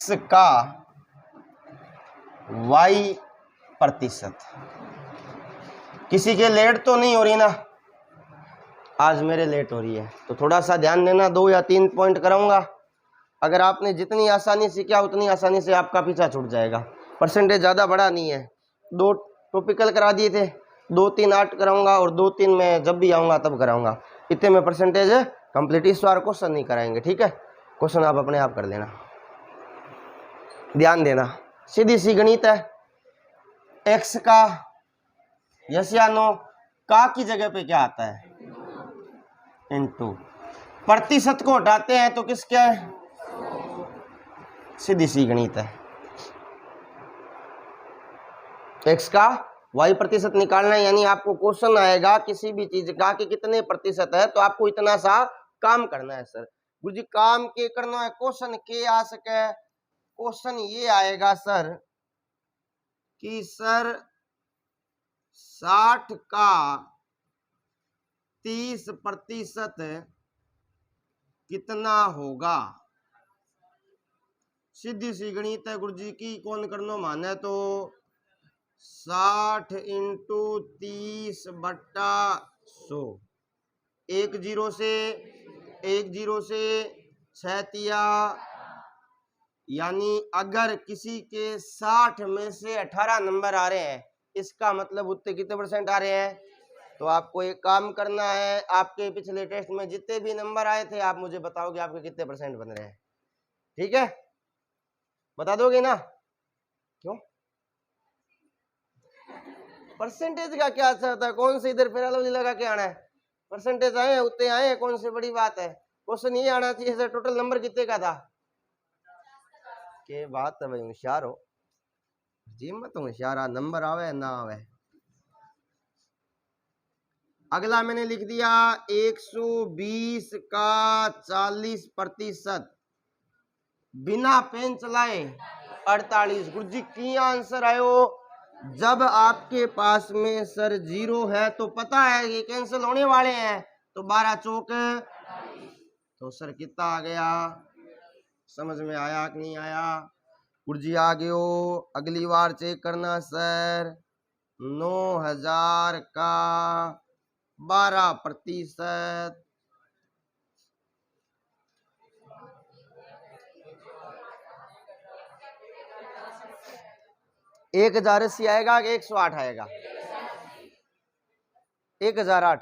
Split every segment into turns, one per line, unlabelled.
का y प्रतिशत। किसी के लेट तो नहीं हो रही ना? आज मेरे लेट हो रही है तो थोड़ा सा ध्यान देना, 2 या 3 पॉइंट कराऊंगा। अगर आपने जितनी आसानी से किया उतनी आसानी से आपका पीछा छूट जाएगा। परसेंटेज ज़्यादा बड़ा नहीं है, 2 टॉपिकल करा दिए थे, 2-3 आर्ट कराऊंगा और 2-3 मैं जब भी आऊँगा तब कराऊंगा। इतने में परसेंटेज कंप्लीट। इस बार क्वेश्चन नहीं कराएंगे, ठीक है? क्वेश्चन आप अपने आप कर लेना, ध्यान देना। सीधी सी गणित है। एक्स का यस या नो, का की जगह पे क्या आता है? इनटू। प्रतिशत को हटाते हैं तो किसका है? सीधी सी गणित है। एक्स का वाई प्रतिशत निकालना है, यानी आपको क्वेश्चन आएगा किसी भी चीज का कि कितने प्रतिशत है, तो आपको इतना सा काम करना है। सर गुरुजी काम के करना है, क्वेश्चन के आ सके। क्वेश्चन ये आएगा सर कि सर 60 का 30% कितना होगा? सीधी सी गणित है गुरुजी की, कौन करना माने तो 60 इंटू 30/100। एक जीरो से 6 तिया, यानी अगर किसी के 60 में से 18 नंबर आ रहे हैं, इसका मतलब उत्तर कितने परसेंट आ रहे हैं? तो आपको एक काम करना है, आपके पिछले टेस्ट में जितने भी नंबर आए थे आप मुझे बताओगे आपके कितने परसेंट बन रहे हैं, ठीक है? बता दोगे ना? क्यों? परसेंटेज का क्या अच्छा होता है? कौन से इधर फेरा लवली लगा के आना है? परसेंटेज आए उतने आए, कौन सी बड़ी बात है? क्वेश्चन ये आना चाहिए सर टोटल नंबर कितने का था? के बात है भाई, होशियार हो जी, मत होशियार, नंबर आवे ना आवे। अगला मैंने लिख दिया 120 का 40% बिना पेन चलाए 48। गुरुजी की आंसर आयो। जब आपके पास में सर 0 है तो पता है ये कैंसिल होने वाले हैं, तो 12 चौक तो सर कितना आ गया? समझ में आया कि नहीं आया? गुरुजी आ गयो। अगली बार चेक करना सर, 9000 का 12%। एक 1080 आएगा कि 108 आएगा? 1008,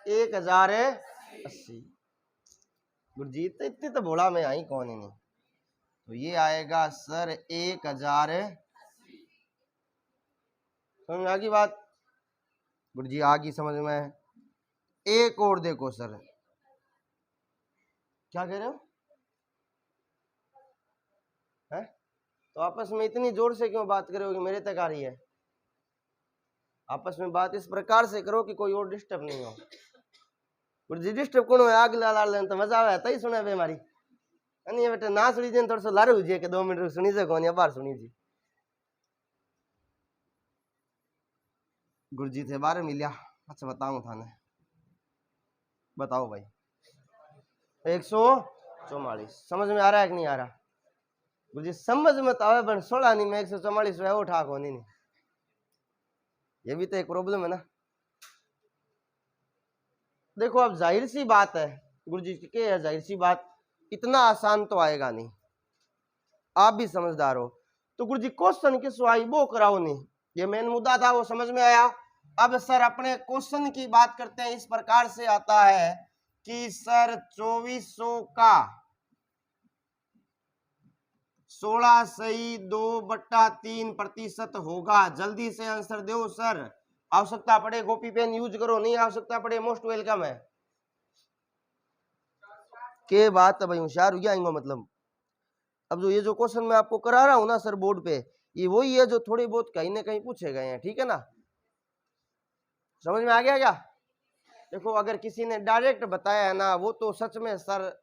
1080। गुरजीत इतनी तो बोला मैं आई कौन ही नहीं, तो ये आएगा सर 1000। समझ में आ गई बात? गुरुजी आ गई समझ में। एक और देखो सर, क्या कह रहे हो? है? तो आपस में इतनी जोर से क्यों बात कर रहे हो कि मेरे तक आ रही है? आपस में बात इस प्रकार से करो कि कोई और डिस्टर्ब नहीं हो। गुरुजी डिस्टर्ब कौन हो? आग ला लें तो मजा आवे, तई सुने बे मारी नहीं बेटे ना सुनी जी, थोड़ा सा लारे हो जी के 2 मिनट सुनी से कौन या बाहर सुनी जी। गुरुजी थे बाहर मिलिया। अच्छा बताऊं थाने, बताओ भाई। 144 समझ में आ रहा है कि नहीं आ रहा? गुरुजी समझ में तो आवे पर 16 नहीं में 144 है वो ठाक होनी नहीं, ये भी तो एक प्रॉब्लम है ना। देखो अब जाहिर सी बात है गुरुजी के है, जाहिर सी बात, इतना आसान तो आएगा नहीं, आप भी समझदार हो। तो गुरुजी क्वेश्चन किस आई वो कराओ नहीं, ये मेन मुद्दा था वो समझ में आया। अब सर अपने क्वेश्चन की बात करते हैं। इस प्रकार से आता है कि सर 2400 का 16 सही 2/3% होगा। जल्दी से आंसर दो सर, आवश्यकता पड़े कॉपी पेन यूज करो, नहीं आवश्यकता पड़े मोस्ट वेलकम है। के बात है भाई, होशियार हो गया मतलब। अब जो ये जो क्वेश्चन मैं आपको करा रहा हूं ना सर बोर्ड पे, ये वही है जो थोड़ी बहुत कहीं ना कहीं पूछे गए हैं, ठीक है ना? समझ में आ गया क्या? देखो अगर किसी ने डायरेक्ट बताया है ना, वो तो सच में सर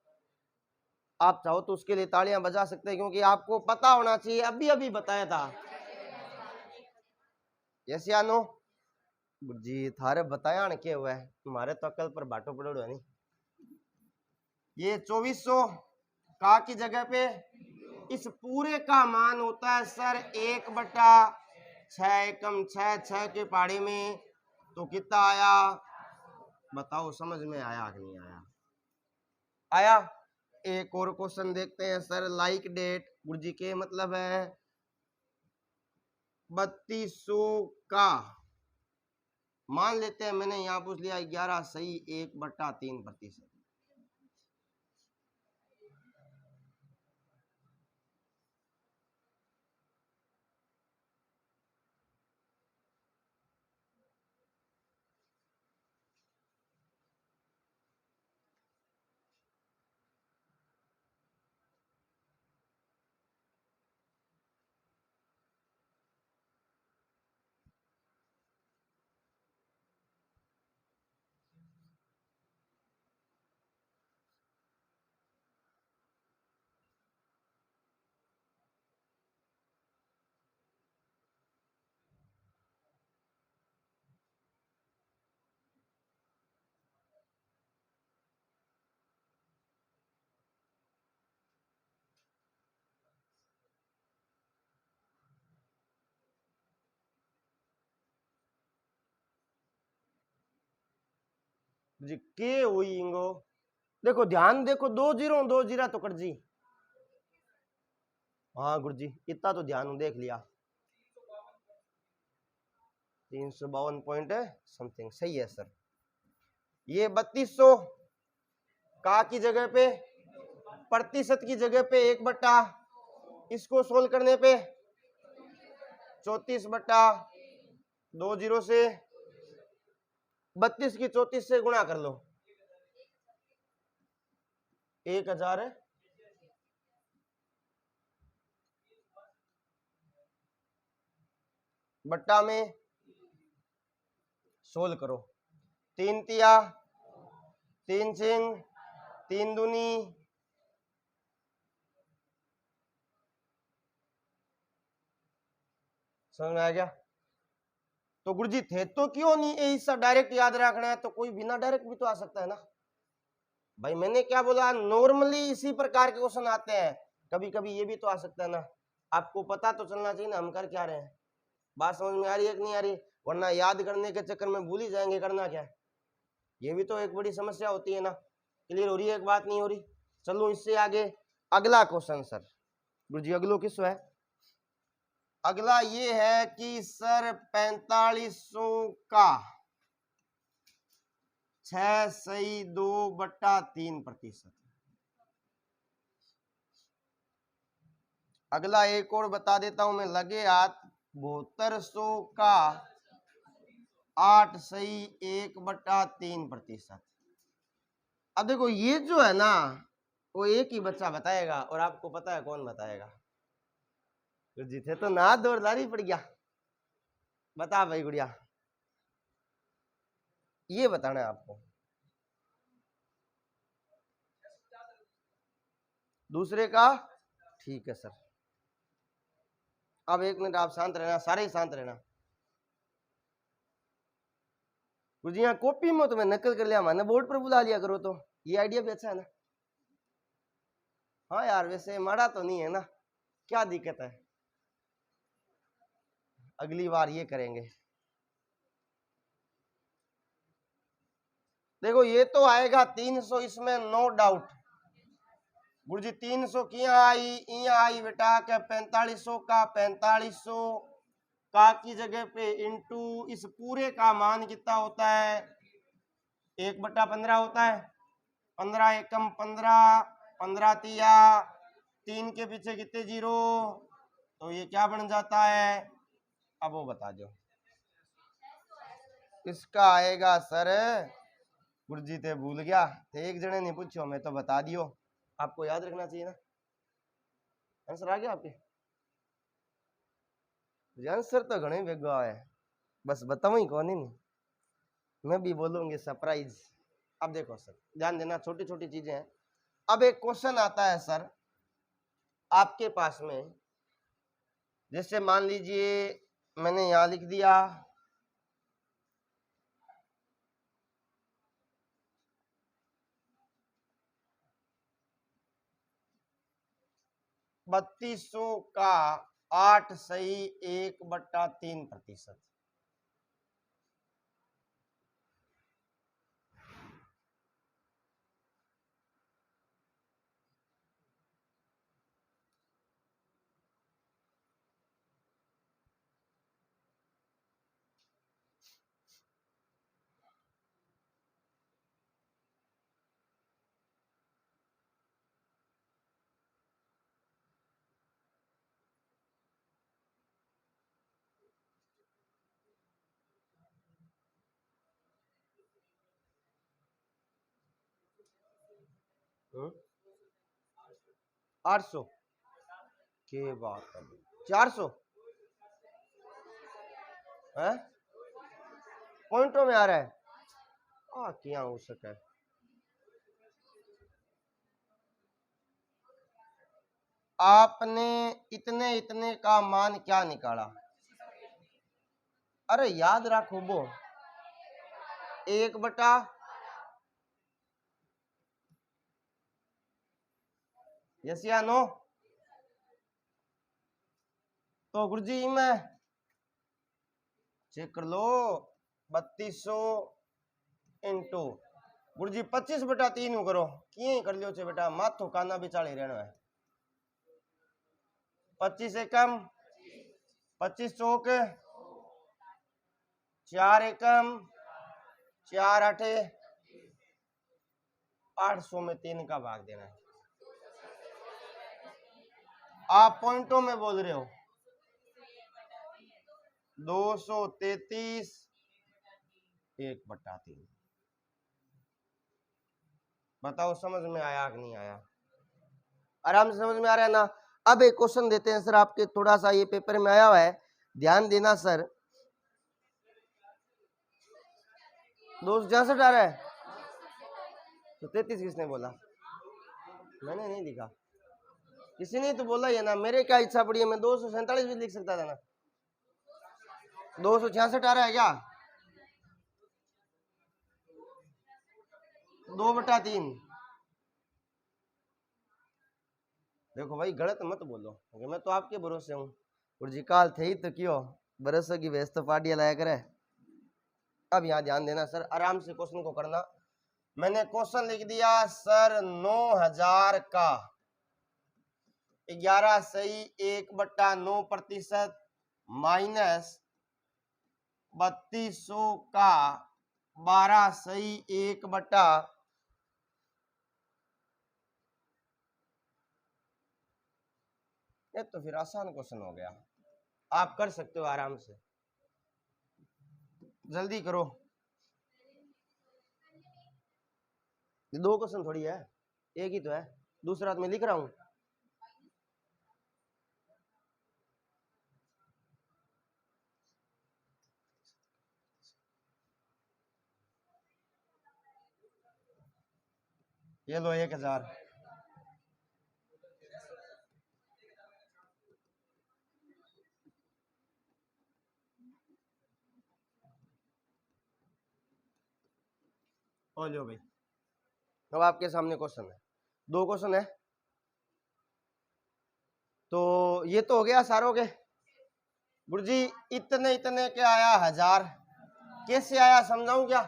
आप चाहो तो उसके लिए तालियां बजा सकते हैं, क्योंकि आपको पता होना चाहिए। अभी अभी बताया था। यस या नो? जी थारे बताया ना क्या हुआ है, तुम्हारे तो अकल पर बाटो पड़ो है नहीं। ये 2400 का की जगह पे इस पूरे का मान होता है सर 1/6 एकम 6, 6 के पहाड़े में, तो कितना आया बताओ, समझ में आया कि नहीं आया? आया। एक और क्वेश्चन देखते हैं सर, लाइक डेट गुरुजी के मतलब है 3200 का मान लेते हैं, मैंने यहां पूछ लिया 11 सही 1/3%। जी के हुई इंगो, देखो ध्यान देखो, 2 जीरो तो कर जी। हाँ गुरुजी इतना तो ध्यान देख लिया, 352 पॉइंट समथिंग सही है सर। ये 3200 का की जगह पे, प्रतिशत की जगह पे 1/, इसको सोल्व करने पे 34/2 से 32 की 34 से गुणा कर लो, 1000 बट्टा में सोल्व करो, 3 तिया 3 सिंह 3 दूनी, समझ में आ गया? तो गुरुजी थे तो क्यों नहीं ये हिस्सा डायरेक्ट याद रखना है, तो कोई बिना डायरेक्ट भी तो आ सकता है ना भाई। मैंने क्या बोला, नॉर्मली इसी प्रकार के क्वेश्चन आते हैं, कभी कभी ये भी तो आ सकता है ना। आपको पता तो चलना चाहिए ना हम कर क्या रहे हैं। बात समझ में आ रही है कि नहीं आ रही? वरना याद करने के चक्कर में भूल ही जाएंगे करना क्या है। ये भी तो एक बड़ी समस्या होती है ना। क्लियर हो रही है? एक बात नहीं हो रही? चलो इससे आगे अगला क्वेश्चन सर। गुरुजी अगलो किस है? अगला ये है कि सर 4500 का 6 सही 2/3%। अगला एक और बता देता हूं मैं, लगे हाथ 7200 का 8 सही 1/3%। अब देखो ये जो है ना, वो एक ही बच्चा बताएगा, और आपको पता है कौन बताएगा? गुरुजी थे तो ना दौड़दारी पड़ गया। बता भाई गुड़िया, ये बताना है आपको। दूसरे का ठीक है सर। अब 1 मिनट आप शांत रहना, सारे ही शांत रहना। गुरुजी यहाँ कॉपी में तो मैं नकल कर लिया, मैंने बोर्ड पर बुला लिया करो, तो ये आइडिया भी अच्छा है ना। हाँ यार वैसे माड़ा तो नहीं है ना, क्या दिक्कत है, अगली बार ये करेंगे। देखो ये तो आएगा 300, इसमें नो डाउट। गुरुजी 300 की यहाँ आई बेटा क्या 4500 का 4500 का की जगह पे इंटू इस पूरे का मान कितना होता है? 1/15 होता है। 15 एकम 15, 15 तिया 3 के पीछे कितने जीरो, तो ये क्या बन जाता है? अब वो बता दो। इसका आएगा सर, गुरुजी थे भूल गया थे, एक जने नहीं पूछो, मैं तो बता दियो, आपको याद रखना चाहिए ना। आंसर आ गया आपके? आंसर तो घणे बेगो है, बस बताऊं ही कौन ही नहीं, मैं भी बोलूंगी सरप्राइज। अब देखो सर ध्यान देना, छोटी छोटी चीजें हैं। अब एक क्वेश्चन आता है सर आपके पास में, जैसे मान लीजिए मैंने यहां लिख दिया 3200 का 8 सही 1/3%। हम्म? 800 के बात कर 400 है, पॉइंटों में आ रहा है। क्या हो सका है। आपने इतने इतने का मान क्या निकाला? अरे याद रखो वो 1/, यस या नो? तो गुरुजी में चेक कर लो 3200 इंटू गुरुजी 25/3 करो किए कर लियो छे बेटा, माथो काना बिचाले रहना है। 25 एकम 25 चौक 4 एकम 4 आठे 800 में 3 का भाग देना है। आप पॉइंटों में बोल रहे हो 233 1/3। बताओ समझ में आया कि नहीं आया? आराम से समझ में आ रहा है ना? अब एक क्वेश्चन देते हैं सर आपके, थोड़ा सा ये पेपर में आया हुआ है, ध्यान देना सर। 266 आ रहा है तो 33 किसने बोला? मैंने नहीं लिखा, किसी ने तो बोला ही है ना। मेरे क्या इच्छा पड़ी है, मैं 247 भी लिख सकता था ना। 266 आ रहा है क्या? 2/3। देखो भाई गलत मत बोलो, क्योंकि मैं तो आपके भरोसे हूँ। गुरुजी काल थे ही तो क्यों भरोसे की व्यस्त पार्टियां लाया करे। अब यहाँ ध्यान देना सर, आराम से क्वेश्चन को करना। मैंने क्वेश्चन लिख दिया सर 9000 का 11 सही 1/9% माइनस 3200 का 12 सही 1/, ये तो फिर आसान क्वेश्चन हो गया, आप कर सकते हो आराम से। जल्दी करो, ये 2 क्वेश्चन थोड़ी है, एक ही तो है, दूसरा तो मैं लिख रहा हूं। ये लो 1000। और लो भाई, अब आपके सामने क्वेश्चन है, 2 क्वेश्चन है। तो ये तो हो गया सारों के। गुरुजी इतने इतने के आया 1000, कैसे आया समझाऊं क्या?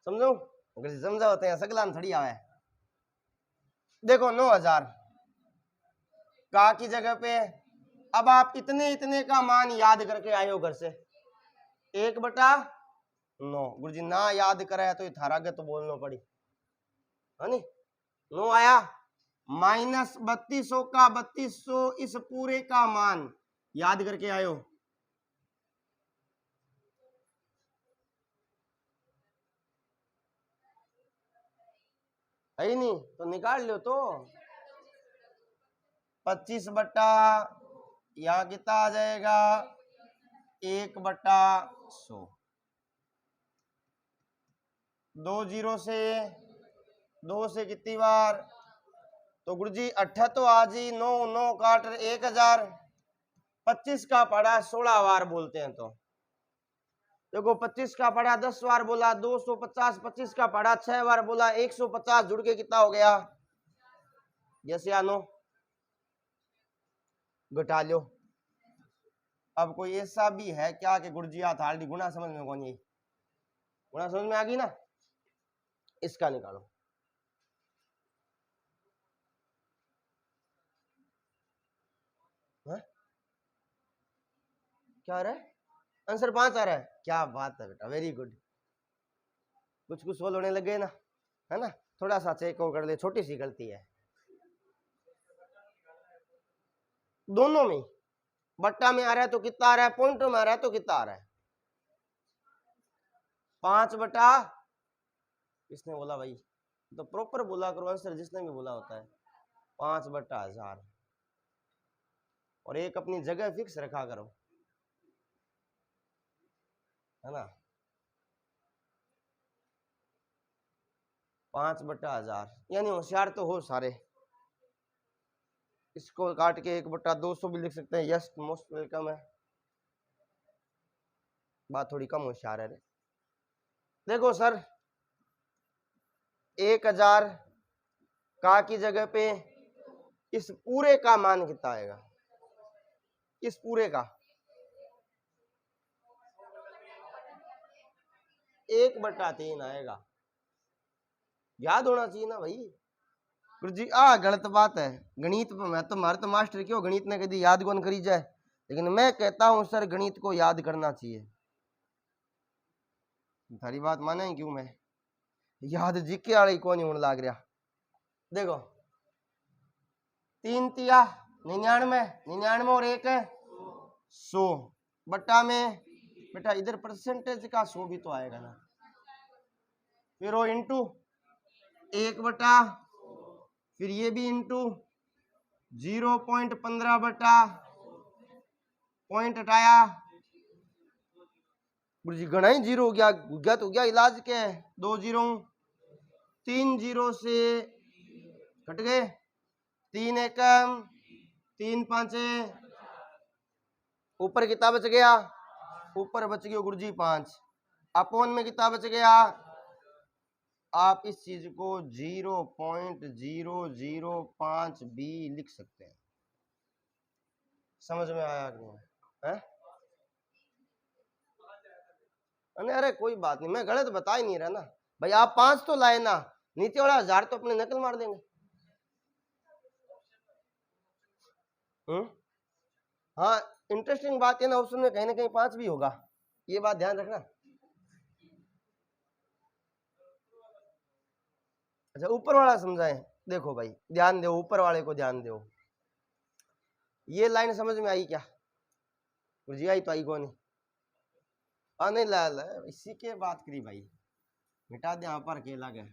समझाऊं? गुरुजी समझा होते हैं, सगलान थोड़ी आवे। देखो 9000 का की जगह पे, अब आप इतने इतने का मान याद करके आए हो घर से, 1/9। गुरुजी ना याद कराया तो थारा के तो बोलना पड़ी है नी। 9 आया माइनस 3200 का 3200 इस पूरे का मान याद करके आयो। है ही नहीं तो निकाल लो। तो 25/, यहाँ कितना आ जाएगा 1/100। 2 0 से 2 से कितनी बार? तो गुरुजी 8 तो आज ही 9 9 काट 1000, 25 का पड़ा 16 बार बोलते हैं। तो देखो 25 का पड़ा 10 बार बोला 250, 25 का पड़ा 6 बार बोला 150, जुड़ के कितना हो गया? यस या नो? घटा लो। अब कोई ऐसा भी है क्या कि गुर्जिया था गुणा समझ में कौन, गुणा समझ में आ गई ना, इसका निकालो। है? क्या आ रहा है? आंसर 5 आ रहा है, क्या बात है बेटा, वेरी गुड। कुछ कुछ सोल होने लग गए ना, है ना, थोड़ा सा चेक कर ले, छोटी सी गलती है दोनों में। बट्टा में आ रहा है तो कितना आ रहा है, पॉइंट में आ रहा है तो कितना आ रहा है, 5 बटा, किसने बोला भाई, तो प्रॉपर बोला करो आंसर, जिसने भी बोला होता है 5 बटा 1000, और एक अपनी जगह फिक्स रखा करो, है ना, 5 बटा 1000, यानी होशियार तो हो सारे। इसको काट के 1 बटा 200 भी लिख सकते हैं, यस मोस्ट वेलकम है, बात थोड़ी कम होशियार है। देखो सर 1000 का की जगह पे इस पूरे का मान कितना आएगा, इस पूरे का 1/3 आएगा, याद होना चाहिए ना भाई। गुरु जी गलत बात है, गणित मैं तो मारे तो मास्टर क्यों, गणित ने कभी याद कौन करी जाए, लेकिन मैं कहता हूं सर गणित को याद करना चाहिए। थारी बात माने क्यों, मैं याद जीके वाली कौन होने लाग रहा। देखो 3 तिया 99, 99 और 1 100 बट्टा में, बेटा इधर परसेंटेज का 100 भी तो आएगा ना, फिर वो इंटू 1 बटा, फिर ये भी इंटू 0.15 बटा, पॉइंट हटाया, गुरुजी घना ही जीरो हो गया, गया तो गया, इलाज के 2 जीरो, 3 जीरो से कट गए, 3 एकम 3 पांचे, ऊपर कितना बच गया, ऊपर बच गया गुरुजी 5, अपोन में कितना बच गया, आप इस चीज को 0.005 भी लिख सकते हैं। समझ में आया कि नहीं है? अरे कोई बात नहीं, मैं गलत बता ही नहीं रहा ना भाई, आप 5 तो लाए ना, नीचे वाला 1000 तो अपने नकल मार देंगे। हाँ इंटरेस्टिंग बात है ना, ऑप्शन में कहीं ना कहीं 5 भी होगा, ये बात ध्यान रखना। अच्छा ऊपर वाला समझाएं, देखो भाई ध्यान दो, ऊपर वाले को ध्यान दो, ये लाइन समझ में आई क्या, जी आई तो आई कौन नहीं, ला ला इसी के बात करी भाई, मिटा दे यहाँ पर अकेला गया।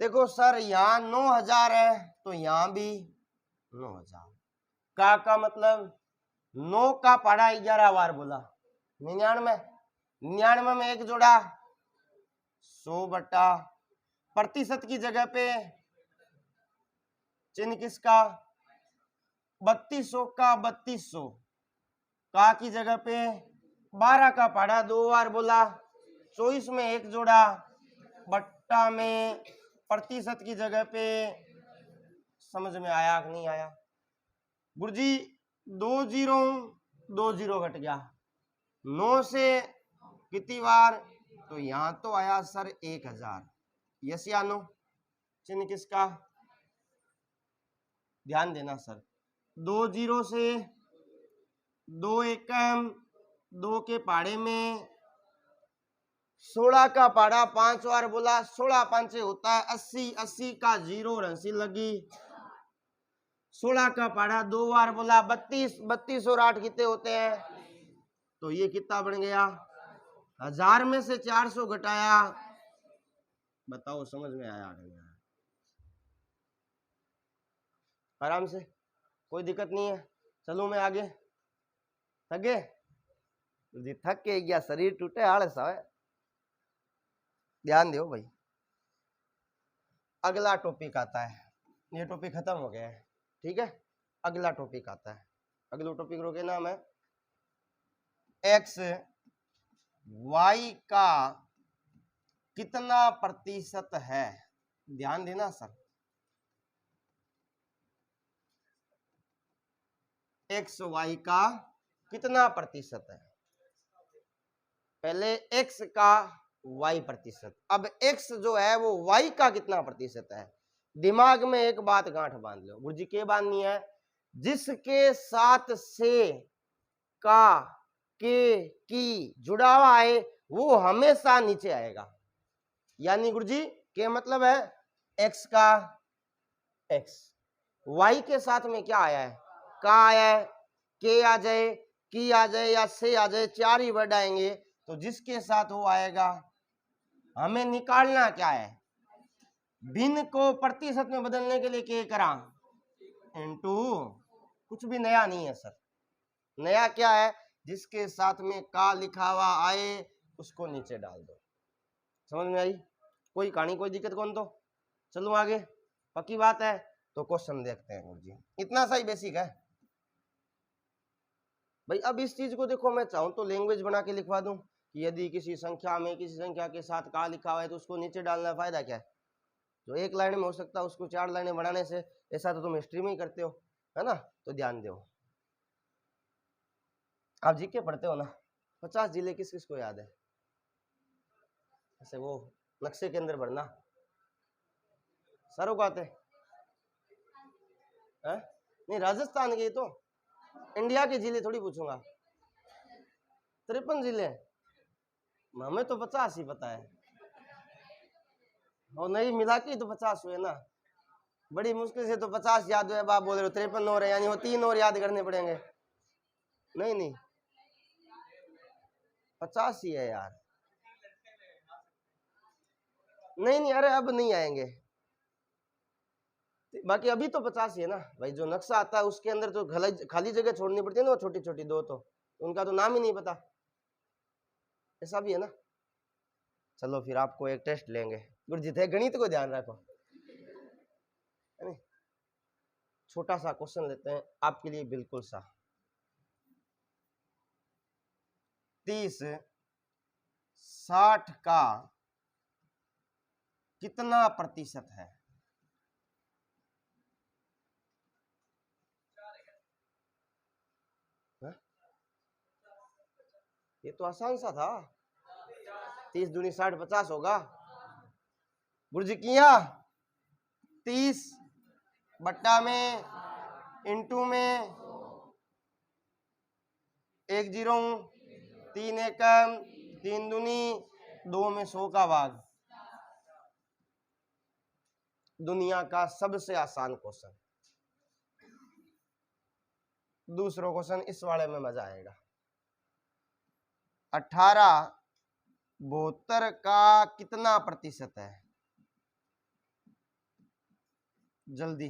देखो सर यहाँ 9000 है तो यहाँ भी 9000, का मतलब 9 का पढ़ा 11 बार बोला, 99, 99 में 1 जोड़ा 100 बटा, प्रतिशत की जगह पे चिन्ह किसका, 3200 का 3200, का की जगह पे 12 का पढ़ा 2 बार बोला, 24 में 1 जोड़ा, बट्टा में प्रतिशत की जगह पे, समझ में आया कि नहीं आया गुरुजी, 2 जीरो घट गया, 9 से कितनी बार, तो यहां तो आया सर 1000, यस या नो, चिन्ह किसका, ध्यान देना सर, 2 जीरो से 2 एकम, 2 के पाड़े में 16 का पाड़ा 5 बार बोला, 16 पांचे होता है 80, 80 का 0 रंसी लगी, 16 का पाड़ा 2 बार बोला 32, 32 और 8 कितने होते हैं, तो ये कितना बन गया, 1000 में से 400 घटाया, बताओ समझ में आया नहीं आया, आराम से कोई दिक्कत नहीं है, चलो मैं आगे, थक गए जी, थक के गया, शरीर टूटे आलस आवे, ध्यान दो भाई। अगला टॉपिक आता है, ये टॉपिक खत्म हो गया है, ठीक है, अगला टॉपिक आता है, अगला टॉपिक रोके नाम है एक्स वाई का कितना प्रतिशत है, ध्यान देना सर, एक्स वाई का कितना प्रतिशत है। पहले एक्स का वाई प्रतिशत, अब एक्स जो है वो वाई का कितना प्रतिशत है। दिमाग में एक बात गांठ बांध लो, गुरुजी के बांधनी है, जिसके साथ से का के की जुड़ा हुआ है वो हमेशा नीचे आएगा। यानी गुरुजी के मतलब है एक्स का एक्स, वाई के साथ में क्या आया है, का आया है, के आ जाए, की आ जाए या से आ जाए, चार ही वर्ड आएंगे, तो जिसके साथ वो आएगा हमें निकालना क्या है, भिन्न को प्रतिशत में बदलने के लिए के करा इनटू, कुछ भी नया नहीं है सर। नया क्या है, जिसके साथ में का लिखा हुआ आए उसको नीचे डाल दो। समझ में आई, कोई कहानी कोई दिक्कत कौन। तो चलो आगे, पक्की बात है, तो क्वेश्चन देखते हैं गुरुजी। इतना सा ही बेसिक है भाई। अब इस चीज को देखो, मैं चाहूं तो लैंग्वेज बना के लिखवा दूं कि यदि किसी संख्या में किसी संख्या के साथ का लिखा हुआ है तो उसको नीचे डालना, फायदा क्या है। जो एक लाइन में हो सकता है उसको 4 लाइनें बनाने से, ऐसा तो तुम हिस्ट्री में ही करते हो, है ना। तो ध्यान दो, आप जीके पढ़ते हो ना, 50 जिले किस किस को याद है, ऐसे वो नक्शे के अंदर भरना, सारों को आते हैं। नहीं, राजस्थान के तो, इंडिया के जिले थोड़ी पूछूंगा, 53 जिले, हमें तो 50 ही पता है, और नहीं मिला के तो 50 हुए ना, बड़ी मुश्किल से तो 50 याद हुए, आप बोल रहे हो 53 और है, यानी वो 3 और याद करने पड़ेंगे। नहीं नहीं 50 ही है यार, नहीं नहीं, अरे अब नहीं आएंगे, बाकी अभी तो 50 ही है ना भाई। जो नक्शा आता है उसके अंदर तो खाली जगह छोड़नी पड़ती है ना, वो छोटी छोटी दो, तो उनका तो नाम ही नहीं पता, ऐसा भी है ना। चलो फिर आपको एक टेस्ट लेंगे, गुरजीत है, गणित को ध्यान रखो, है नहीं। छोटा सा क्वेश्चन लेते हैं आपके लिए, बिल्कुल सा। 30 60 का कितना प्रतिशत है। ये तो आसान सा था, 30 दूनी 60 50 होगा। गुरुजी किया 30 बट्टा में इंटू में 1 जीरो, 3 एकम, 3 दूनी 2 में 100 का भाग। दुनिया का सबसे आसान क्वेश्चन। दूसरा क्वेश्चन, इस वाले में मजा आएगा। 1872 का कितना प्रतिशत है, जल्दी।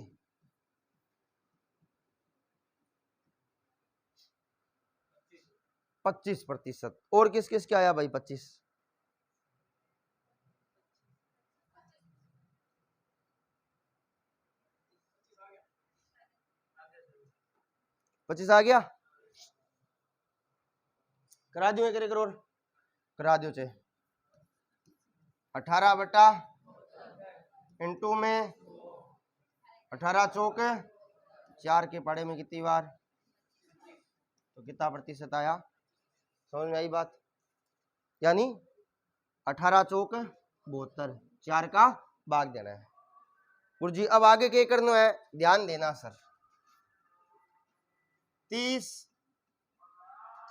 25%। और किस किस क्या आया भाई, 25 आ गया, करा दियो एक और करा दियो चे। 18 बटा इंटू में 18 चौक 4 के पढ़े में कितनी बार, तो कितना प्रतिशत आया, समझ में आई बात। यानी 18 चौक 72, 4 का भाग देना है। गुरुजी अब आगे क्या करना है, ध्यान देना सर। 30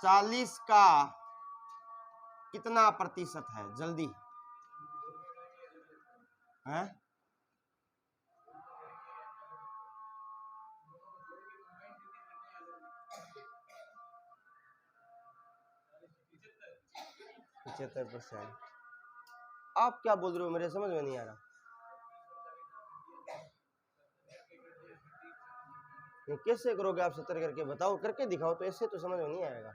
40 का कितना प्रतिशत है, जल्दी है। %। आप क्या बोल रहे हो, मेरे समझ में नहीं आ रहा। ये कैसे करोगे आप, 70 करके बताओ, करके दिखाओ, तो ऐसे तो समझ में नहीं आएगा।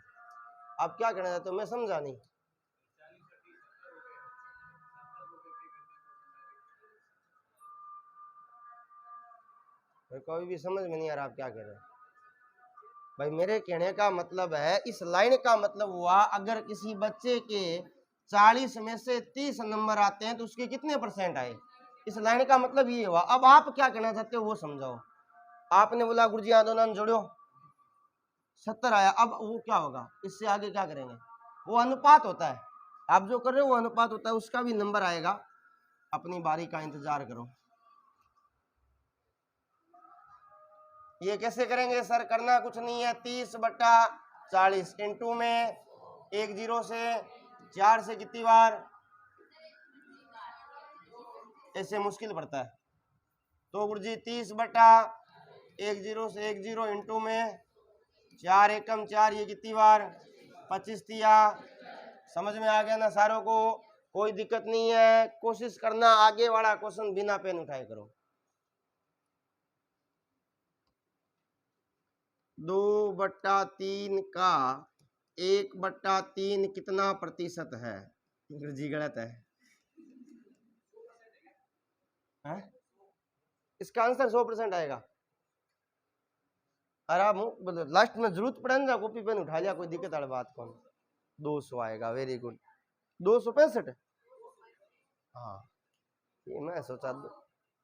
आप क्या कहना चाहते हो, मैं समझा नहीं। कोई भी समझ में नहीं आ रहा आप क्या कह रहे हो भाई। मेरे कहने का मतलब है, इस लाइन का मतलब हुआ, अगर किसी बच्चे के 40 में से 30 नंबर आते हैं तो उसके कितने % आए। इस लाइन का मतलब ये हुआ। अब आप क्या कहना चाहते हो वो समझाओ। आपने बोला गुरुजी आंदोलन जोड़ो, 70 आया। अब वो क्या होगा, इससे आगे क्या करेंगे, वो अनुपात होता है, आप जो कर रहे हो वो अनुपात होता है, उसका भी नंबर आएगा, अपनी बारी का इंतजार करो। ये कैसे करेंगे सर, करना कुछ नहीं है, 30/40 इंटू में 1 0 से 4 से कितनी बार, ऐसे मुश्किल पड़ता है। तो गुरुजी 30/1 0 से 1 0 इंटू में 4 एकम 4, ये कितनी बार, 25 तिया। समझ में आ गया ना सारों को, कोई दिक्कत नहीं है। कोशिश करना आगे वाला क्वेश्चन बिना पेन उठाए करो। 2/3 का 1/3 कितना प्रतिशत है, जी गलत है। इसका आंसर 100% आएगा। आराम लास्ट में जरूरत पड़े ना कॉपी पेन उठा लिया, कोई दिक्कत वाली बात कौन। 200 आएगा, वेरी गुड। 265, हाँ ये मैं सोचा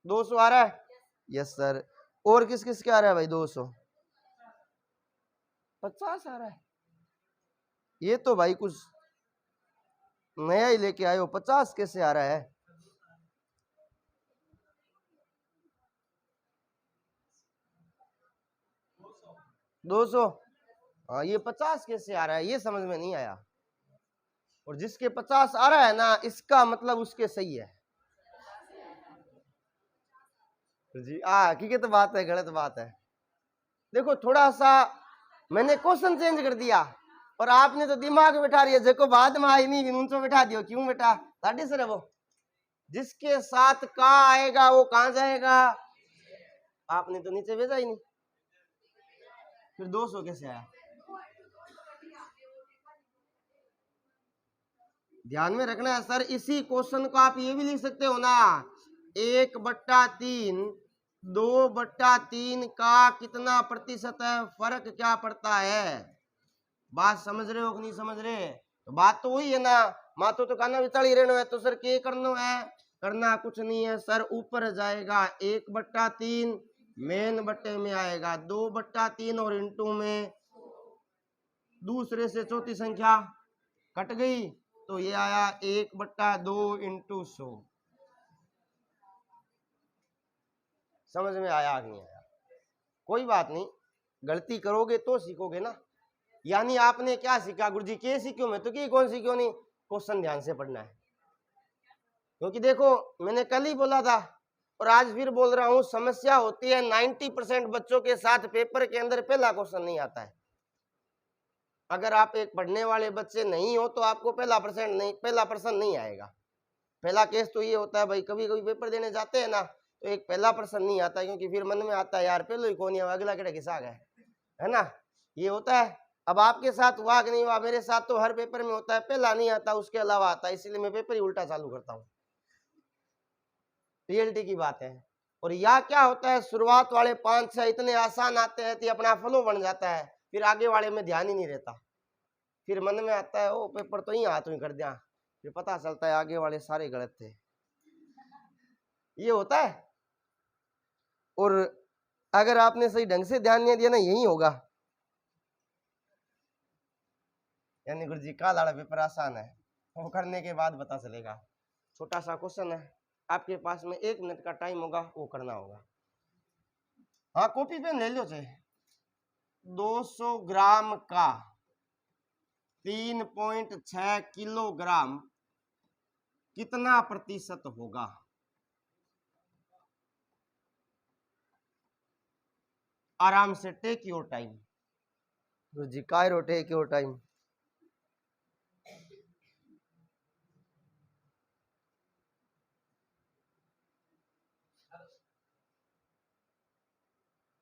200 आ रहा है। Yes sir. और किस किस के आ रहा है भाई 250 आ रहा है। ये तो भाई कुछ नया ही लेके आए हो, 50 कैसे आ रहा है। 200, हाँ ये 50 कैसे आ रहा है, ये समझ में नहीं आया। और जिसके 50 आ रहा है ना, इसका मतलब उसके सही है जी। हकीकत बात है, गलत बात है। देखो थोड़ा सा मैंने क्वेश्चन चेंज कर दिया, और आपने तो दिमाग में बैठा रही है, देखो बाद में आई नहीं उनको बैठा दियो, क्यों बेटा, साढ़े सर है वो। जिसके साथ का आएगा वो कहां जाएगा, आपने तो नीचे भेजा ही नहीं, फिर 200 कैसे आया। ध्यान में रखना है सर, इसी क्वेश्चन को आप ये भी लिख सकते हो ना, 1/3 2/3 का कितना प्रतिशत है, फर्क क्या पड़ता है। बात समझ रहे हो कि नहीं समझ रहे, तो बात तो वही है ना। मातो तो कहना विचाली रहना है, तो सर क्या करना है, करना कुछ नहीं है सर, ऊपर जाएगा 1/3, मेन बट्टे में आएगा 2/3, और इंटू में दूसरे से चौथी संख्या कट गई, तो ये आया 1/2 इंटू 100। समझ में आया कि नहीं आया, कोई बात नहीं, गलती करोगे तो सीखोगे ना। यानी आपने क्या सीखा, गुरुजी के सीखो, मैं तो की कौन सीखो नहीं, क्वेश्चन ध्यान से पढ़ना है। क्योंकि देखो मैंने कल ही बोला था और आज फिर बोल रहा हूं, समस्या होती है 90% बच्चों के साथ पेपर के अंदर पहला क्वेश्चन नहीं आता है। अगर आप एक पढ़ने वाले बच्चे नहीं हो तो आपको पहला प्रश्न नहीं आएगा। पहला केस तो ये होता है भाई, कभी कभी पेपर देने जाते हैं ना, तो एक पहला प्रश्न नहीं आता है, क्योंकि फिर मन में आता है यार पहले ही कौन है, अगला केड़ा किसा है ना, ये होता है। अब आपके साथ हुआ कि नहीं हुआ, मेरे साथ तो हर पेपर में होता है, पहला नहीं आता उसके अलावा आता है, इसलिए मैं पेपर ही उल्टा चालू करता हूँ, रियलिटी की बात है। और या क्या होता है, शुरुआत वाले 5-6 इतने आसान आते हैं कि अपना फ्लो बन जाता है, फिर आगे वाले में ध्यान ही नहीं रहता, फिर मन में आता है ओ पेपर तो ही हाथ में कर दिया, फिर पता चलता है आगे वाले सारे गलत थे, ये होता है। और अगर आपने सही ढंग से ध्यान नहीं दिया ना, यही होगा। यानी गुरुजी का लाड़ा पेपर आसान है, वो करने के बाद पता चलेगा। छोटा सा क्वेश्चन है, आपके पास में 1 मिनट का टाइम होगा, वो करना होगा। हाँ कॉपी पेन ले लो चाहे। 200 ग्राम का 3.6 किलोग्राम कितना प्रतिशत होगा। आराम से टेक योर टाइम जी, कायरो टेक योर टाइम।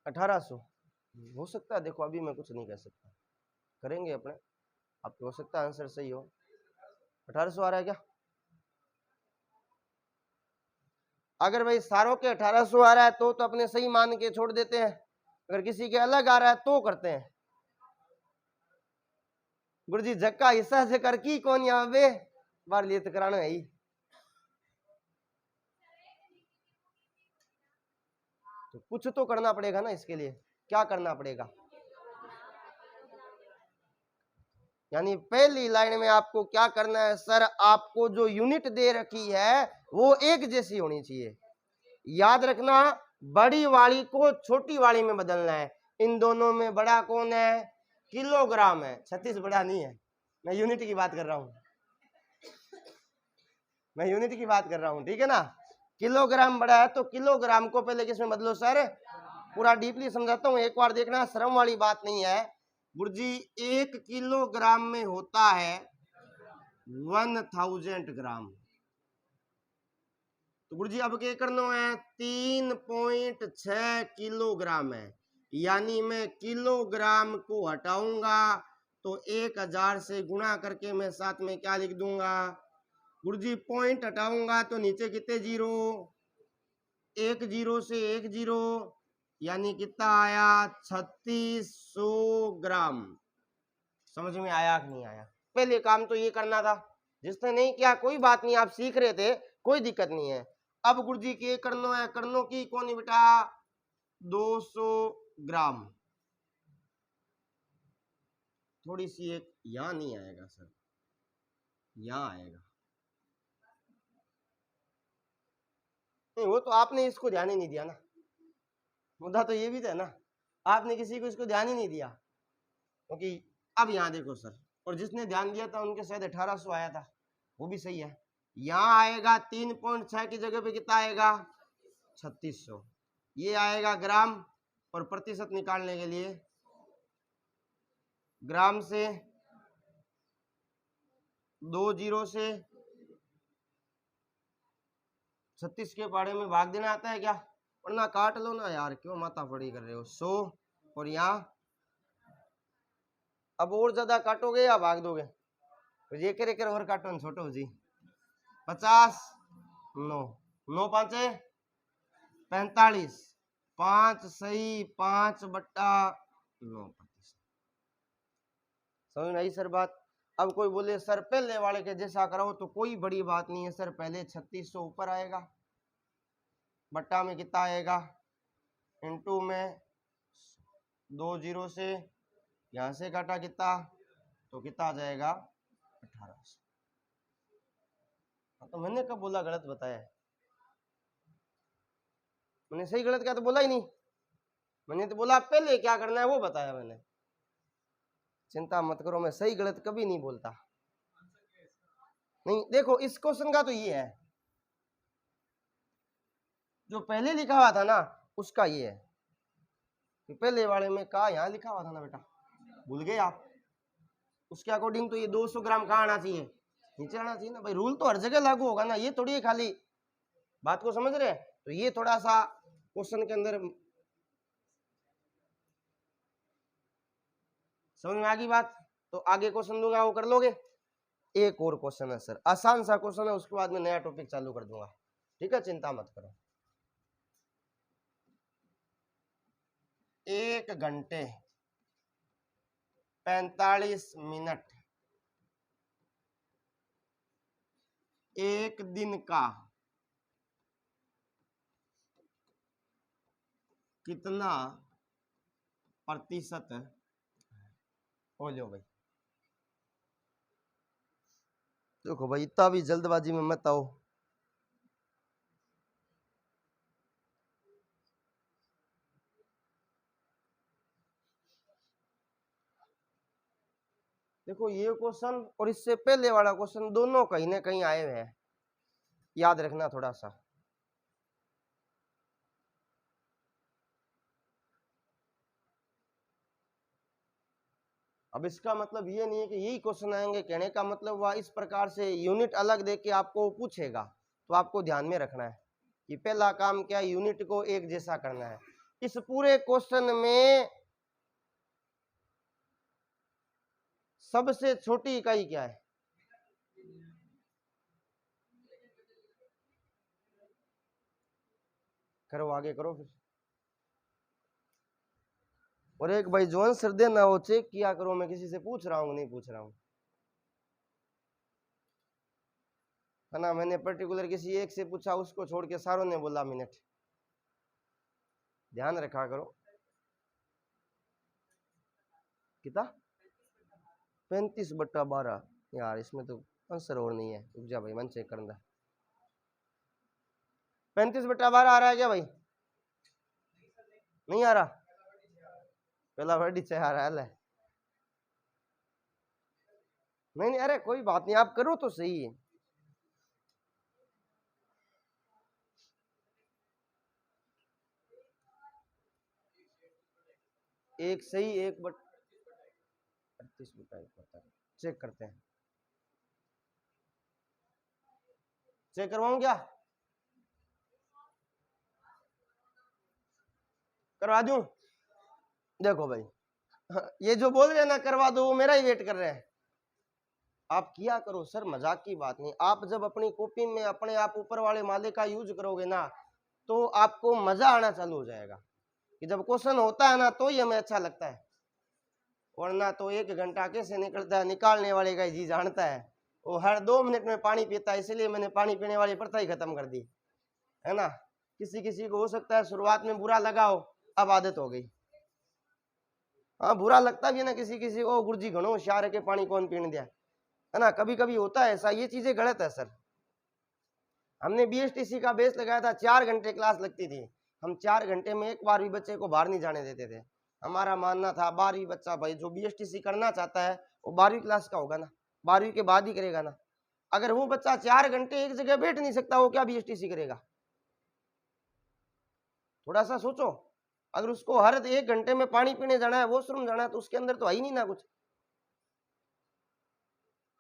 $1800 हो सकता है, देखो अभी मैं कुछ नहीं कह सकता, करेंगे अपने, आपको हो सकता है आंसर सही हो। 1800 आ रहा है क्या, अगर भाई सारों के 1800 आ रहा है तो अपने सही मान के छोड़ देते हैं, अगर किसी के अलग आ रहा है तो करते हैं। गुरुजी जक्का हिस्सा से कर की कौन यहाँ पे बार लिए कराना है ही, तो कुछ तो करना पड़ेगा ना, इसके लिए क्या करना पड़ेगा, यानी पहली लाइन में आपको क्या करना है सर, आपको जो यूनिट दे रखी है वो एक जैसी होनी चाहिए। याद रखना, बड़ी वाली को छोटी वाली में बदलना है। इन दोनों में बड़ा कौन है? किलोग्राम है। 36 बड़ा नहीं है, मैं यूनिट की बात कर रहा हूं, मैं यूनिट की बात कर रहा हूं, ठीक है ना। किलोग्राम बड़ा है तो किलोग्राम को पहले किसमें बदलो सर? पूरा डीपली समझाता हूं, एक बार देखना, श्रम वाली बात नहीं है। गुरुजी 1 किलोग्राम में होता है 1000 ग्राम। तो गुरुजी अब क्या करना है? 3.6 किलोग्राम है, यानी मैं किलोग्राम को हटाऊंगा तो 1000 से गुणा करके मैं साथ में क्या लिख दूंगा? गुरुजी पॉइंट हटाऊंगा तो नीचे कितने जीरो? 1 जीरो से 1 जीरो, यानी कितना आया? 3600 ग्राम। समझ में आया कि नहीं आया? पहले काम तो ये करना था, जिसने नहीं किया कोई बात नहीं, आप सीख रहे थे, कोई दिक्कत नहीं है। अब गुरुजी के करनो है, करनो की कौन है बेटा? 200 ग्राम। थोड़ी सी एक यहां नहीं आएगा सर, यहां आएगा नहीं, वो तो आपने इसको ध्यान ही नहीं दिया ना, मुद्दा तो ये भी था ना, आपने किसी को इसको ध्यान ही नहीं दिया। क्योंकि अब यहाँ देखो सर, और जिसने ध्यान दिया था उनके शायद 1800 आया था, वो भी सही है। यहाँ आएगा 3.6 की जगह पे कितना आएगा? 3600। ये आएगा ग्राम, और प्रतिशत निकालने के लिए ग्राम से 2 जीरो से 36 के पाड़े में भाग देना आता है क्या? वरना काट लो ना यार, क्यों माथा फड़ी कर रहे हो? 100, और यहाँ अब और ज्यादा काटोगे या भाग दोगे? तो ये करे कर और काटो छोटो जी। 50, 9, 9 पांचे 45, 5 सही 5/9%। समझ में आई सर बात? अब कोई बोले सर पहले वाले के जैसा करो, तो कोई बड़ी बात नहीं है सर, पहले 3600 ऊपर आएगा, बट्टा में कितना आएगा? इनटू में 2 जीरो से यहां से काटा कितना, तो कितना आ जाएगा? 1800। तो मैंने कब बोला गलत बताया है? मैंने सही गलत क्या तो बोला ही नहीं, मैंने तो बोला पहले क्या करना है वो बताया मैंने। चिंता मत करो, मैं सही गलत कभी नहीं बोलता। नहीं देखो, इस क्वेश्चन का तो ये है, जो पहले लिखा हुआ था ना उसका ये है कि पहले वाले में कहा यहाँ लिखा हुआ था ना बेटा, भूल गए आप? उसके अकॉर्डिंग तो ये 200 ग्राम कहाँ आना चाहिए? नीचे आना चाहिए ना भाई। रूल तो हर जगह लागू होगा ना, ये थोड़ी है खाली बात को समझ रहे हैं? तो ये थोड़ा सा क्वेश्चन के अंदर समझ में आ गई बात। तो आगे क्वेश्चन दूंगा वो कर लोगे। एक और क्वेश्चन है सर, आसान सा क्वेश्चन है, उसके बाद में नया टॉपिक चालू कर दूंगा, ठीक है? चिंता मत करो। 1 घंटे 45 मिनट एक दिन का कितना प्रतिशत हो लो भाई? देखो भाई, इतना भी जल्दबाजी में मत आओ। देखो ये क्वेश्चन और इससे पहले वाला क्वेश्चन दोनों कहीं ना कहीं आए हुए हैं, याद रखना थोड़ा सा। अब इसका मतलब ये नहीं है कि यही क्वेश्चन आएंगे, कहने का मतलब वह इस प्रकार से यूनिट अलग दे के आपको पूछेगा, तो आपको ध्यान में रखना है कि पहला काम क्या है, यूनिट को एक जैसा करना है। इस पूरे क्वेश्चन में सबसे छोटी इकाई क्या है? करो आगे करो फिर। और एक भाई जो आंसर देना वो चेक किया करो, मैं किसी से पूछ रहा हूँ नहीं पूछ रहा हूँ है ना। मैंने पर्टिकुलर किसी एक से पूछा, उसको छोड़ के सारों ने बोला मिनट, ध्यान रखा करो। कितना? 35/12 यार, इसमें तो आंसर और नहीं है। रुक जा भाई, मन चेक करना। 35/12 आ रहा है क्या भाई? नहीं आ रहा, पहला वर्ड ही आ रहा है। नहीं, अरे कोई बात नहीं, आप करो तो सही है। एक सही, 1/38 चेक करते हैं। चेक करवाऊं क्या? करवा दूं? देखो भाई, ये जो बोल रहे हैं ना करवा दो, वो मेरा ही वेट कर रहे हैं। आप किया करो सर, मजाक की बात नहीं। आप जब अपनी कॉपी में अपने आप ऊपर वाले माले का यूज करोगे ना, तो आपको मजा आना चालू हो जाएगा कि जब क्वेश्चन होता है ना तो ही हमें अच्छा लगता है, वरना तो 1 घंटा कैसे निकलता है निकालने वाले का जी जानता है। वो हर 2 मिनट में पानी पीता है, इसलिए मैंने पानी पीने वाली प्रथा ही खत्म कर दी है ना। किसी किसी को हो सकता है शुरुआत में बुरा लगा हो, अब आदत हो गई। हाँ, बुरा लगता भी है ना किसी किसी को, गुरुजी घणो होशियार है के पानी कौन पीने दिया, है ना। कभी कभी होता है ऐसा, ये चीजें गलत है सर। हमने बीएसटीसी का बेस लगाया था, 4 घंटे क्लास लगती थी। हम 4 घंटे में एक बार भी बच्चे को बाहर नहीं जाने देते थे। हमारा मानना था 12वीं बच्चा भाई जो बीएसटीसी करना चाहता है वो 12वीं क्लास का होगा ना, 12वीं के बाद ही करेगा ना। अगर वो बच्चा 4 घंटे एक जगह बैठ नहीं सकता, वो क्या बीएसटीसी करेगा? थोड़ा सा सोचो। अगर उसको हर 1 घंटे में पानी पीने जाना है, वॉशरूम जाना है, तो उसके अंदर तो है ही नहीं ना कुछ।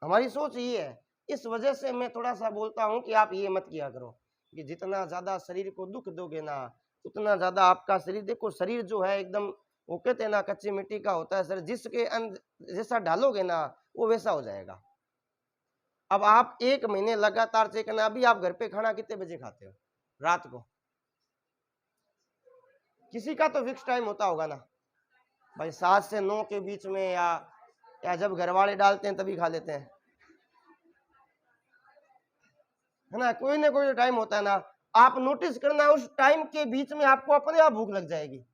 हमारी सोच ये है, इस वजह से मैं थोड़ा सा बोलता हूं कि आप ये मत किया करो कि जितना ज्यादा शरीर को दुख दोगे ना, उतना ज्यादा आपका शरीर, देखो शरीर जो है एकदम, वो कहते हैं ना कच्ची मिट्टी का होता है सर, जिसके जैसा डालोगे ना वो वैसा हो जाएगा। अब आप 1 महीने लगातार चेक करना। अभी आप घर पे खाना कितने बजे खाते हो रात को? किसी का तो फिक्स टाइम होता होगा ना भाई, 7 से 9 के बीच में, या जब घर वाले डालते हैं तभी खा लेते हैं, है ना। कोई ना कोई टाइम होता है ना। आप नोटिस करना, उस टाइम के बीच में आपको अपने आप भूख लग जाएगी।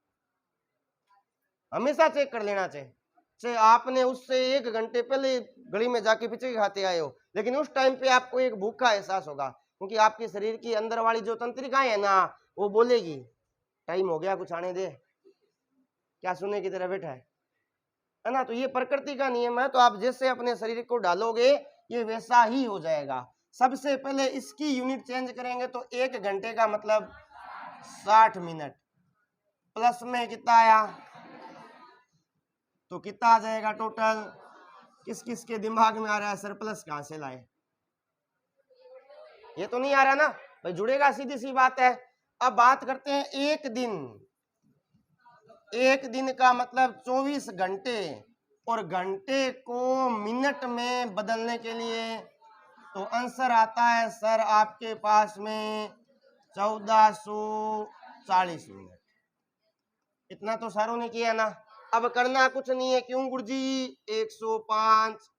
हमेशा चेक कर लेना चाहिए। चाहे आपने उससे 1 घंटे पहले गली में जाके पिछले खाते आए हो, लेकिन उस टाइम पे आपको एक भूख का एहसास होगा, क्योंकि आपके शरीर की अंदर वाली जो तंत्रिकाएं है ना, वो बोलेगी टाइम हो गया, कुछ आने दे। क्या सुनने की तरह बैठा है ना। तो ये प्रकृति का नियम है। तो आप जैसे अपने शरीर को डालोगे ये वैसा ही हो जाएगा। सबसे पहले इसकी यूनिट चेंज करेंगे तो 1 घंटे का मतलब 60 मिनट, प्लस में कितना आया, तो कितना आ जाएगा टोटल? किस किस के दिमाग में आ रहा है सर प्लस कहां से लाए? ये तो नहीं आ रहा ना भाई, जुड़ेगा, सीधी सी बात है। अब बात करते हैं एक दिन। एक दिन का मतलब 24 घंटे, और घंटे को मिनट में बदलने के लिए तो आंसर आता है सर आपके पास में 1440 मिनट। इतना तो सारों ने किया ना। अब करना कुछ नहीं है, क्यों गुरुजी? 105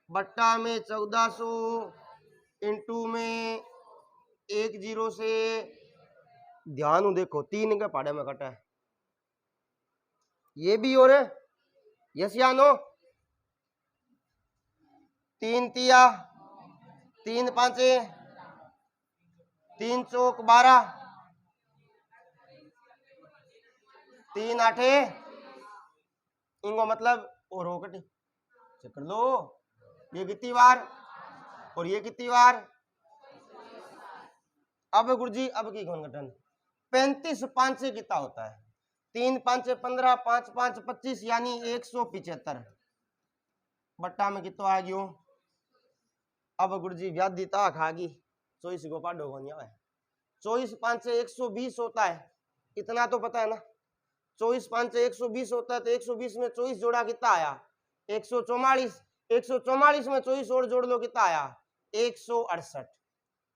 बट्टा में 1400 इंटू में 10 से, ध्यान देखो 3 के पहाड़े में कटा है ये भी, और यस या नो? 3 तिया 3 पांचे 3 चौक 12 3 आठे इंगो मतलब और हो कटी चेक कर लो। ये कितनी बार और ये कितनी बार? अब गुरुजी अब की कौन घटन? 35 पांचे कितना होता है? 3 पांचे 15, 5 5 25, यानी 175 बट्टा में कितो आ गयो? अब गुरुजी व्याधि ता खागी 24 को पाडो को नहीं है। 24 पांचे 120 होता है, इतना तो पता है ना। 24 पांचे 120 होता है, तो 120 में 24 जोड़ा कितना आया? 144। 144 में 24 और जोड़ लो, कितना आया? 168।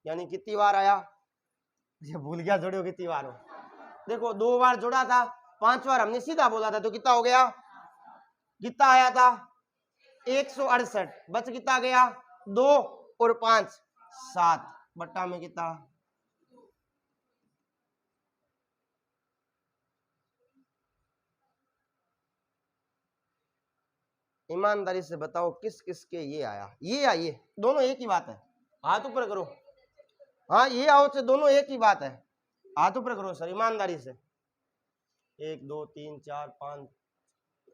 यानी कितनी बार आया? ये भूल गया जोड़ो कितनी बार हो। देखो 2 बार जोड़ा था, 5 बार हमने सीधा बोला था, तो कितना हो गया? कितना आया था? 168। बच कितना गया? 2 और 5 7 बट्टा में कितना? ईमानदारी से बताओ किस किस के ये आया, ये आइए, दोनों एक ही बात है, हाथ ऊपर करो। हाँ ये आओ से दोनों एक ही बात है, हाथ ऊपर करो सर ईमानदारी से। 1 2 3 4 5,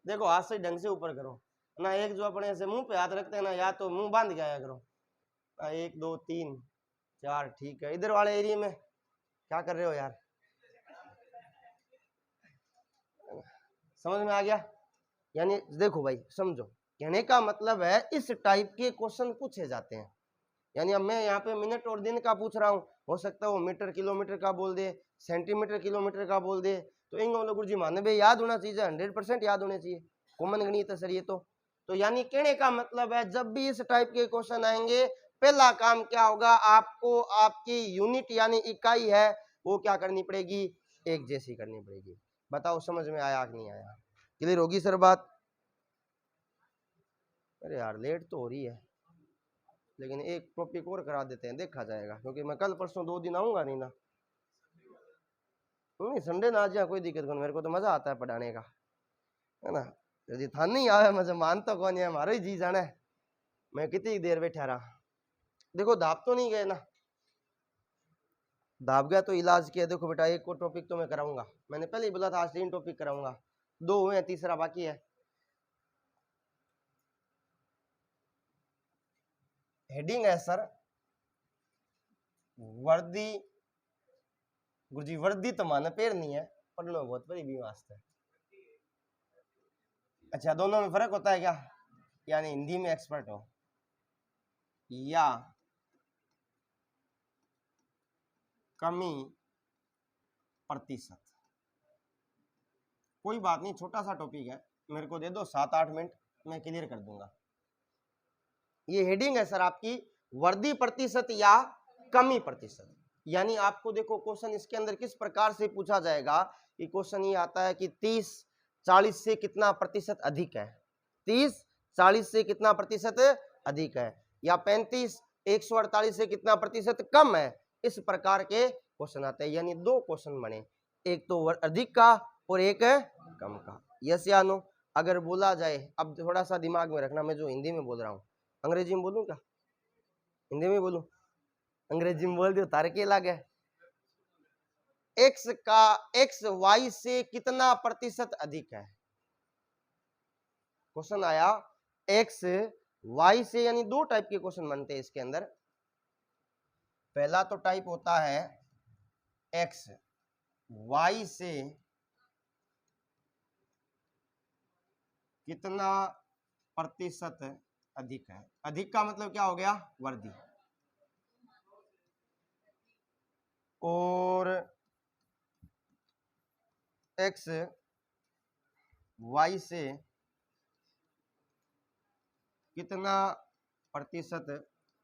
देखो हाथ से ढंग से ऊपर करो ना, एक जो अपने से मुंह पे हाथ रखते हैं ना, या तो मुंह बांध के आया करो। 1 2 3 4, ठीक है। इधर वाले एरिया में क्या कर रहे हो यार, समझ में आ गया? यानी देखो भाई समझो, कहने का मतलब है इस टाइप के क्वेश्चन पूछे जाते हैं। यानी अब मैं यहाँ पे मिनट और दिन का पूछ रहा हूँ, हो सकता है वो मीटर किलोमीटर का बोल दे, सेंटीमीटर किलोमीटर का बोल दे, तो इन गुरु जी माने भाई याद होना चाहिए, 100% याद होने चाहिए, कॉमन गणित है सर ये तो यानी कहने का मतलब है जब भी इस टाइप के क्वेश्चन आएंगे, पहला काम क्या होगा, आपको आपकी यूनिट यानी इकाई है वो क्या करनी पड़ेगी, एक जैसी करनी पड़ेगी। बताओ समझ में आया कि नहीं आया? क्लियर होगी सर बात? अरे यार लेट तो हो रही है, लेकिन एक टॉपिक और करा देते हैं, देखा जाएगा, क्योंकि मैं कल परसों 2 दिन आऊंगा नहीं ना। नहीं संडे ना आ जाए कोई दिक्कत नहीं, मेरे को तो मजा आता है पढ़ाने का, है ना। यदि था नहीं आया मुझे मानता कौन है, हमारा ही जी जाना है, मैं कितनी देर बैठा रहा। देखो दाब तो नहीं गए ना, दाब गया तो इलाज किया। देखो बेटा एक और टॉपिक तो मैं कराऊंगा, मैंने पहले ही बोला था आज 3 टॉपिक कराऊंगा, 2 हुए हैं, तीसरा बाकी है। हेडिंग है सर वर्दी, गुरुजी वर्दी तो माने पैर नहीं है, पढ़ना बहुत बड़ी भी वास्ते। अच्छा दोनों में फर्क होता है क्या, यानी हिंदी में एक्सपर्ट हो या कमी प्रतिशत, कोई बात नहीं, छोटा सा टॉपिक है, मेरे को दे दो 7-8 मिनट, मैं क्लियर कर दूंगा। ये हेडिंग है सर आपकी वर्दी प्रतिशत या कमी प्रतिशत। यानी आपको देखो क्वेश्चन इसके अंदर किस प्रकार से पूछा जाएगा कि क्वेश्चन ये आता है कि 30-40 से कितना प्रतिशत अधिक है, 30-40 से कितना प्रतिशत अधिक है, या 35-148 से कितना प्रतिशत कम है, इस प्रकार के क्वेश्चन आते हैं। यानी 2 क्वेश्चन बने, एक तो अधिक का और एक कम का, यस या नो। अगर बोला जाए, अब थोड़ा सा दिमाग में रखना, मैं जो हिंदी में बोल रहा हूँ अंग्रेजी में बोलूं क्या, हिंदी में बोलूं, अंग्रेजी में बोल दो तार के लगे। एक्स का एक्स वाई से कितना प्रतिशत अधिक है, क्वेश्चन आया एक्स वाई से, यानी 2 टाइप के क्वेश्चन बनते हैं इसके अंदर। पहला तो टाइप होता है एक्स वाई से कितना प्रतिशत अधिक है, अधिक का मतलब क्या हो गया, वर्दी, और एक्स वाई से कितना प्रतिशत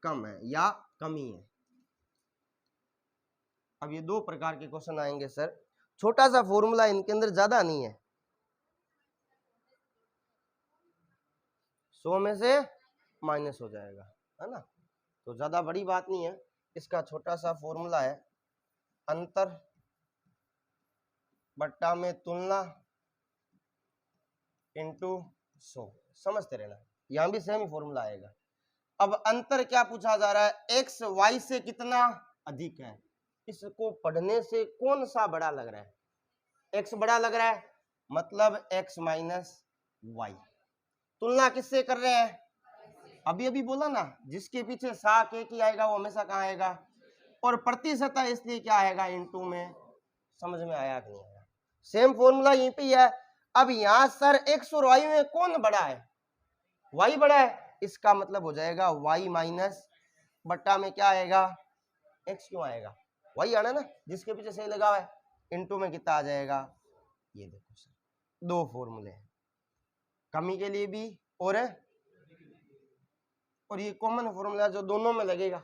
कम है या कमी है। अब ये 2 प्रकार के क्वेश्चन आएंगे सर, छोटा सा फॉर्मूला इनके अंदर ज्यादा नहीं है, 100 में से माइनस हो जाएगा, है ना, तो ज्यादा बड़ी बात नहीं है। इसका छोटा सा फॉर्मूला है अंतर बट्टा में तुलना इंटू 100, समझते रहना, यहां भी सेम फॉर्मूला आएगा। अब अंतर क्या पूछा जा रहा है, एक्स वाई से कितना अधिक है, इसको पढ़ने से कौन सा बड़ा लग रहा है, एक्स बड़ा लग रहा है, मतलब एक्स माइनस वाई। तुलना किससे कर रहे हैं, अभी अभी बोला ना, जिसके पीछे साक एक ही आएगा वो हमेशा कहाँ आएगा, और प्रतिशत है इसलिए क्या आएगा इनटू में। समझ में आया कि नहीं आया? सेम फॉर्मूला यहीं पे है। अब यहां सर एक्स और वाई में कौन बड़ा है, वाई बड़ा है, इसका मतलब हो जाएगा वाई माइनस बट्टा में क्या आएगा, एक्स क्यों आएगा, वाई आना ना, जिसके पीछे सही लगा हुआ है, इनटू में कितना आ जाएगा। ये देखो सर 2 फॉर्मूले हैं, कमी के लिए भी और ये कॉमन फॉर्मूला जो दोनों में लगेगा।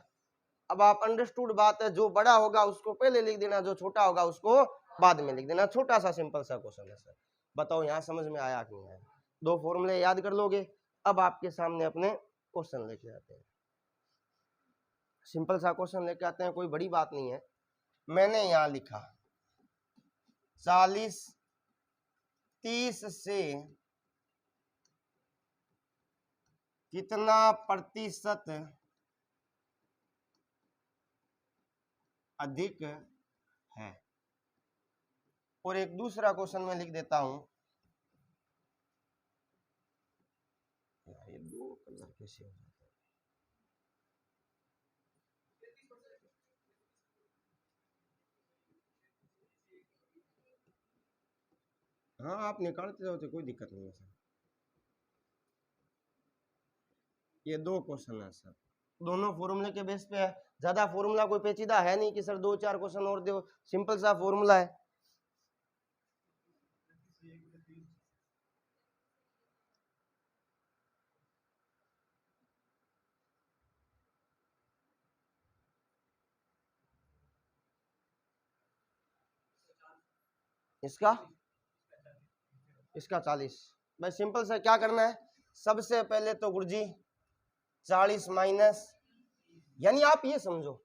अब आप अंडरस्टूड बात है, जो बड़ा होगा उसको पहले लिख देना, जो छोटा होगा उसको बाद में लिख देना, छोटा सा सिंपल सा क्वेश्चन है सर। बताओ यहाँ समझ में आया कि नहीं आया? 2 फॉर्मूले याद कर लोगे। अब आपके सामने अपने क्वेश्चन लेके आते हैं, सिंपल सा क्वेश्चन लेके आते हैं, कोई बड़ी बात नहीं है। मैंने यहाँ लिखा 40-30 से कितना प्रतिशत अधिक है। और एक दूसरा क्वेश्चन में लिख देता हूं, ये दो कलर कैसे हो जाता है। हाँ आप निकालते जाओ तो कोई दिक्कत नहीं है सर। ये दो क्वेश्चन है सर, दोनों फॉर्मूले के बेस पे है। ज्यादा फॉर्मूला कोई पेचीदा है नहीं कि सर 2-4 क्वेश्चन और दो, सिंपल सा फॉर्मूला है। इसका 40। भाई सिंपल सा क्या करना है, सबसे पहले तो गुरुजी 40 माइनस, यानी आप ये समझो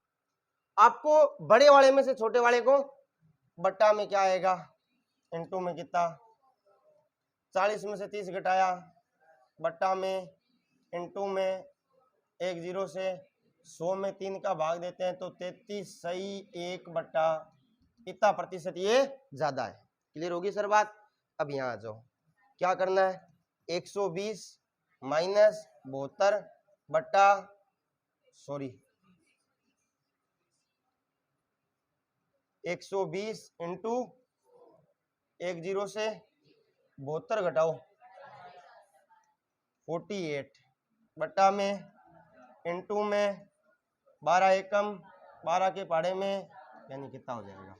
आपको बड़े वाले में से छोटे वाले को बट्टा में क्या आएगा, इनटू में कितना, 40 में से 30 घटाया, बट्टा में, इनटू में, एक जीरो से 100 में 3 का भाग देते हैं तो 33 सही 1 बट्टा इतना प्रतिशत ये ज्यादा है। क्लियर होगी सर बात। अब यहाँ आ जाओ, क्या करना है, 120 माइनस 72 बट्टा 120 इंटू 10 से 72 घटाओ 48 बट्टा में, इंटू में 12 एकम 12 के पहाड़े में, यानी कितना हो जाएगा।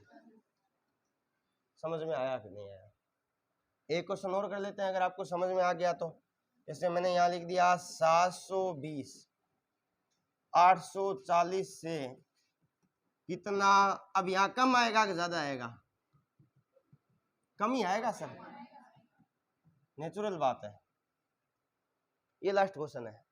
समझ में आया कि नहीं आया। एक क्वेश्चन और कर लेते हैं अगर आपको समझ में आ गया तो। जैसे मैंने यहाँ लिख दिया 720 840 से कितना, अब यहाँ कम आएगा कि ज्यादा आएगा, कम ही आएगा सर, नेचुरल बात है। ये लास्ट क्वेश्चन है।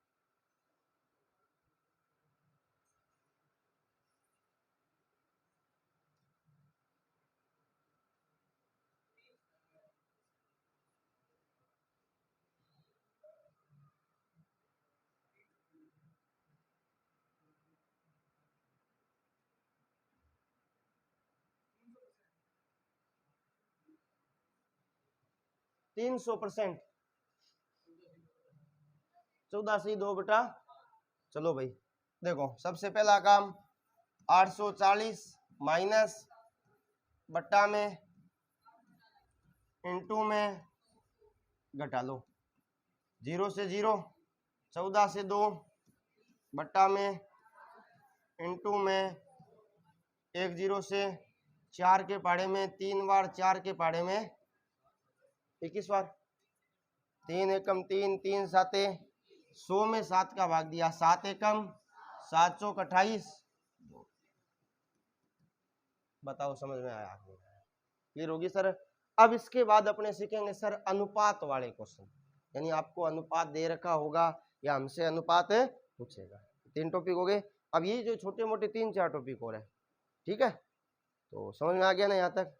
तीन 100%, 14 से 2 बटा, चलो भाई देखो सबसे पहला काम 840 माइनस बट्टा में, इंटू में, घटा लो, 0 से 0, 14 से 2 बट्टा में, इंटू में, 1 0 से 4 के पहाड़े में, 3 बार 4 के पहाड़े में 21 बार, 3 एकम 3, 3 साते 100 में 7 का भाग दिया, 7 एकम 7 चौक 28। बताओ समझ में आया। क्लियर होगी सर। अब इसके बाद अपने सीखेंगे सर अनुपात वाले क्वेश्चन, यानी आपको अनुपात दे रखा होगा या हमसे अनुपात पूछेगा। 3 टॉपिक हो गए। अब ये जो छोटे मोटे 3-4 टॉपिक और है, ठीक है, तो समझ में आ गया ना यहाँ तक।